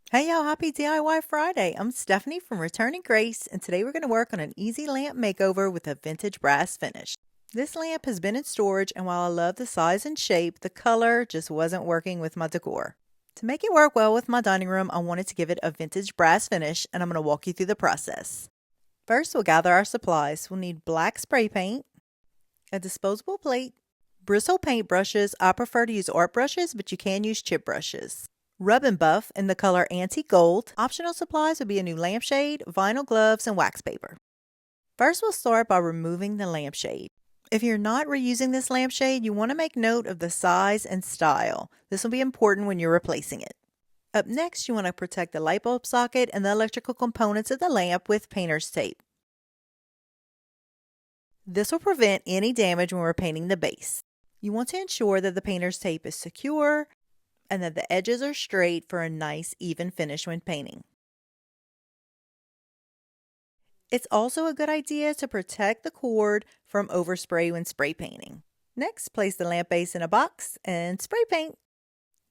Hey y'all, happy DIY Friday. I'm Stephanie from Returning Grace, and today we're going to work on an easy lamp makeover with a vintage brass finish. This lamp has been in storage, and while I love the size and shape, the color just wasn't working with my decor. To make it work well with my dining room, I wanted to give it a vintage brass finish, and I'm going to walk you through the process. First, we'll gather our supplies. We'll need black spray paint, a disposable plate, bristle paint brushes. I prefer to use art brushes, but you can use chip brushes. Rub and buff in the color antique gold. Optional supplies would be a new lampshade, vinyl gloves, and wax paper. First, we'll start by removing the lampshade. If you're not reusing this lampshade, you want to make note of the size and style. This will be important when you're replacing it. Up next, you want to protect the light bulb socket and the electrical components of the lamp with painter's tape. This will prevent any damage when we're painting the base. You want to ensure that the painter's tape is secure and that the edges are straight for a nice even finish when painting. It's also a good idea to protect the cord from overspray when spray painting. Next, place the lamp base in a box and spray paint.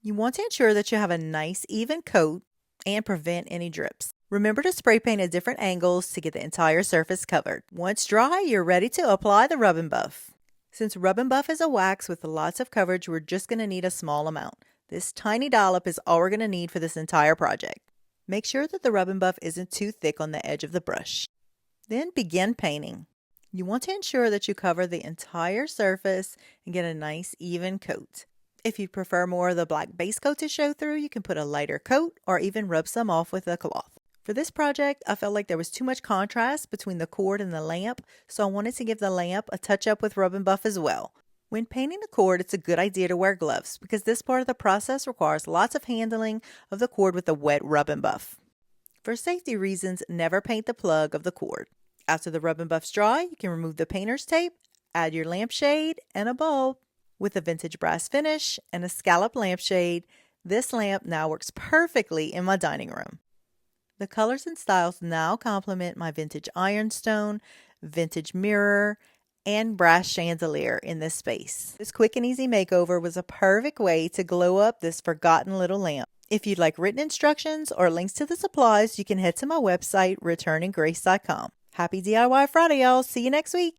You want to ensure that you have a nice even coat and prevent any drips. Remember to spray paint at different angles to get the entire surface covered. Once dry, you're ready to apply the rub and buff. Since rub and buff is a wax with lots of coverage, we're just going to need a small amount. This tiny dollop is all we're going to need for this entire project. Make sure that the rub and buff isn't too thick on the edge of the brush. Then begin painting. You want to ensure that you cover the entire surface and get a nice even coat. If you prefer more of the black base coat to show through, you can put a lighter coat or even rub some off with a cloth. For this project, I felt like there was too much contrast between the cord and the lamp, so I wanted to give the lamp a touch up with rub and buff as well. When painting the cord, it's a good idea to wear gloves because this part of the process requires lots of handling of the cord with a wet rub and buff. For safety reasons, never paint the plug of the cord. After the rub and buff's dry, you can remove the painter's tape, add your lampshade and a bulb. With a vintage brass finish and a scallop lampshade, this lamp now works perfectly in my dining room. The colors and styles now complement my vintage ironstone, vintage mirror, and brass chandelier in this space. This quick and easy makeover was a perfect way to glow up this forgotten little lamp. If you'd like written instructions or links to the supplies, you can head to my website, returninggrace.com. Happy DIY Friday, y'all. See you next week.